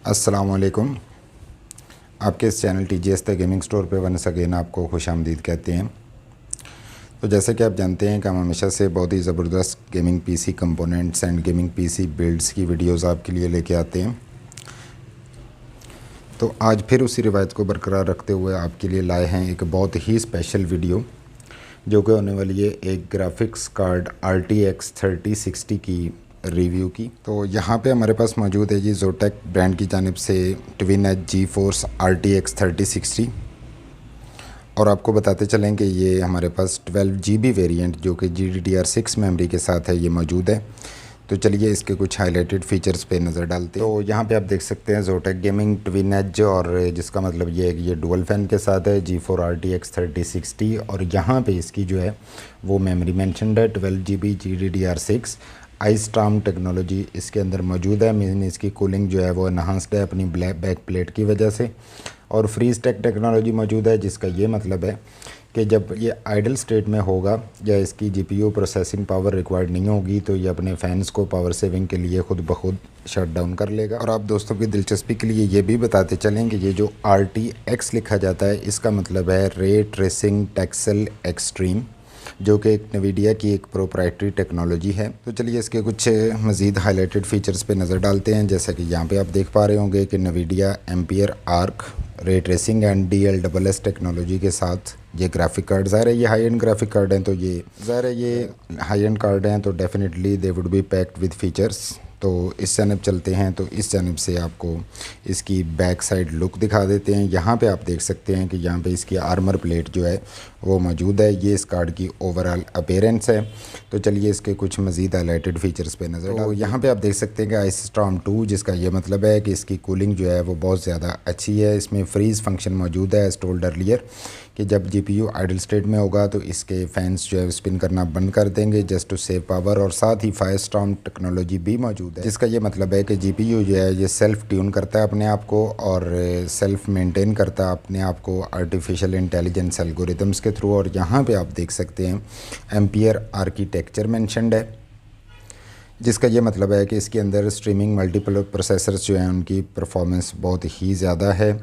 अस्सलामुअलैकुम। आपके इस channel TGS the gaming store पे वंस अगेन आपको खुशामदीद कहते हैं। तो जैसे कि आप जानते हैं कि हम हमेशा से बहुत ही ज़बरदस्त gaming PC components and gaming PC builds की वीडियोस आपके लिए लेके आते हैं। तो आज फिर उसी रिवायत को बरकरार रखते हुए आपके लिए लाए हैं एक बहुत ही स्पेशल वीडियो, जो कि होने वाली है एक ग्राफिक्स कार्ड RTX 3060 की रिव्यू की। तो यहाँ पे हमारे पास मौजूद है जी जोटेक ब्रांड की जानिब से ट्विन एज GeForce RTX 3060। और आपको बताते चलें कि ये हमारे पास 12 GB वेरिएंट जो कि GDDR6 मेमोरी के साथ है ये मौजूद है। तो चलिए इसके कुछ हाईलाइटेड फ़ीचर्स पे नज़र डालते हैं। तो यहाँ पे आप देख सकते हैं जोटेक गेमिंग ट्विन एज, और जिसका मतलब ये है कि ये डुअल फैन के साथ है GeForce RTX 3060। और यहाँ पे इसकी जो है वो मेमोरी मेंशनड है 12 GB GDDR6 iStorm टेक्नोलॉजी इसके अंदर मौजूद है। मीन इसकी कूलिंग जो है वो एनहांस्ड है अपनी ब्लैक बैक प्लेट की वजह से। और फ्रीज टेक टेक्नोलॉजी मौजूद है, जिसका ये मतलब है कि जब ये आइडल स्टेट में होगा या इसकी GPU प्रोसेसिंग पावर रिक्वायर्ड नहीं होगी तो ये अपने फैंस को पावर सेविंग के लिए खुद ब खुद शट डाउन कर लेगा। और आप दोस्तों की दिलचस्पी के लिए ये भी बताते चलें कि ये जो RTX लिखा जाता है इसका मतलब है रे ट्रेसिंग टेक्सल एक्सट्रीम, जो कि एक NVIDIA की एक प्रोप्राइटरी टेक्नोलॉजी है। तो चलिए इसके कुछ मज़ीद हाईलाइटेड फ़ीचर्स पे नज़र डालते हैं। जैसा कि यहाँ पे आप देख पा रहे होंगे कि NVIDIA ampere arc ray tracing and DLSS technology के साथ ये ग्राफिक कार्ड, ज़ाहिर है ये हाई एंड ग्राफिक कार्ड हैं, तो ये ज़ाहिर है ये हाई एंड कार्ड हैं, तो definitely they would be packed with features. तो इस जानब चलते हैं, तो इस जानब से आपको इसकी बैक साइड लुक दिखा देते हैं। यहाँ पे आप देख सकते हैं कि यहाँ पे इसकी आर्मर प्लेट जो है वो मौजूद है। ये इस कार्ड की ओवरऑल अपीयरेंस है। तो चलिए इसके कुछ मज़ीद हाईलाइटेड फ़ीचर्स पे नज़र डालते हैं। तो यहाँ पे आप देख सकते हैं कि iStorm 2, जिसका ये मतलब है कि इसकी कूलिंग जो है वो बहुत ज़्यादा अच्छी है। इसमें फ्रीज़ फंक्शन मौजूद है एज टोल्ड अर्लियर, कि जब GPU आइडल स्टेट में होगा तो इसके फैंस जो है स्पिन करना बंद कर देंगे जस्ट टू सेव पावर। और साथ ही फायरस्टॉर्म टेक्नोलॉजी भी मौजूद है, जिसका ये मतलब है कि GPU जो है ये सेल्फ ट्यून करता है अपने आप को और सेल्फ मेंटेन करता है अपने आप को आर्टिफिशियल इंटेलिजेंस एल्गोरिथम्स के थ्रू। और यहाँ पे आप देख सकते हैं एम्पियर आर्किटेक्चर मेंशनड है, जिसका ये मतलब है कि इसके अंदर स्ट्रीमिंग मल्टीपल प्रोसेसर्स जो हैं उनकी परफॉर्मेंस बहुत ही ज़्यादा है।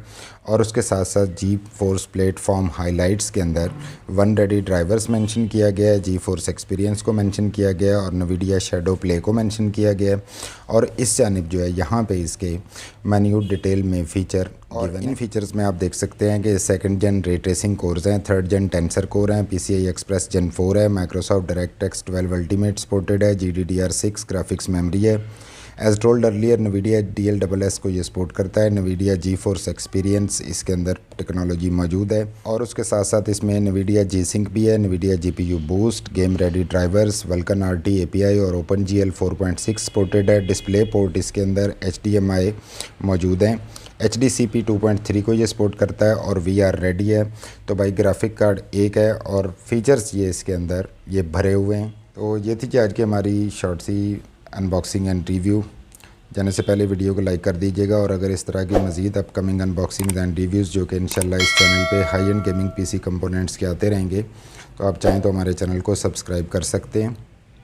और उसके साथ साथ GeForce प्लेटफॉर्म हाइलाइट्स के अंदर वन रेडी ड्राइवर्स मेंशन किया गया है, GeForce एक्सपीरियंस को मेंशन किया गया है और NVIDIA शैडो प्ले को मेंशन किया गया है। और इस जानिब जो है यहाँ पे इसके मैन्यूट डिटेल में फ़ीचर और इन फीचर्स में आप देख सकते हैं कि सेकंड जन रे ट्रेसिंग कोर्स हैं, थर्ड जन टेंसर कोर हैं, PCI Express Gen 4 है, माइक्रोसॉफ्ट डायरेक्टक्स 12 अल्टीमेट सपोर्टेड है, GDDR6 ग्राफिक्स मेमोरी है। As told earlier NVIDIA DLSS को ये सपोर्ट करता है। NVIDIA GeForce एक्सपीरियंस इसके अंदर टेक्नोलॉजी मौजूद है। और उसके साथ साथ इसमें NVIDIA G-Sync भी है, NVIDIA GPU boost, game ready drivers, Vulkan RT API और OpenGL 4.6 सपोर्टेड है। डिस्प्ले पोर्ट इसके अंदर HDMI मौजूद हैं। HDCP 2.3 को ये सपोर्ट करता है और VR रेडी है। तो भाई ग्राफिक कार्ड एक है और फीचर्स ये इसके अंदर ये भरे हुए हैं। तो ये थी कि आज की हमारी शॉर्ट सी अनबॉक्सिंग एंड रिव्यू। जाने से पहले वीडियो को लाइक कर दीजिएगा, और अगर इस तरह की मज़ीद अपकमिंग अनबॉक्सिंग एंड रिव्यूज़ जो कि इंशाल्लाह इस चैनल पे high and gaming PC components के आते रहेंगे, तो आप चाहें तो हमारे चैनल को सब्सक्राइब कर सकते हैं।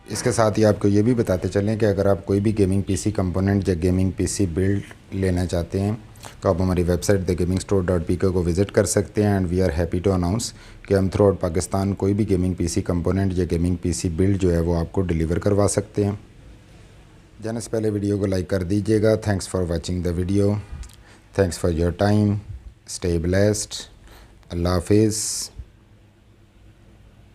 इसके साथ ही आपको ये भी बताते चलें कि अगर आप कोई भी गेमिंग PC कंपोनेंट या गेमिंग PC बिल्ड लेना चाहते हैं तो आप हमारी वेबसाइट thegamingstore.pk को विज़िट कर सकते हैं। And we are happy to announce कि हम थ्रू आउट पाकिस्तान कोई भी गेमिंग PC कंपोनेंट या गेमिंग PC बिल्ड जो है वो आपको डिलीवर करवा सकते हैं। जाने से पहले वीडियो को लाइक कर दीजिएगा। Thanks for watching the video, thanks for your time, stay blessed, अल्लाह हाफिज़।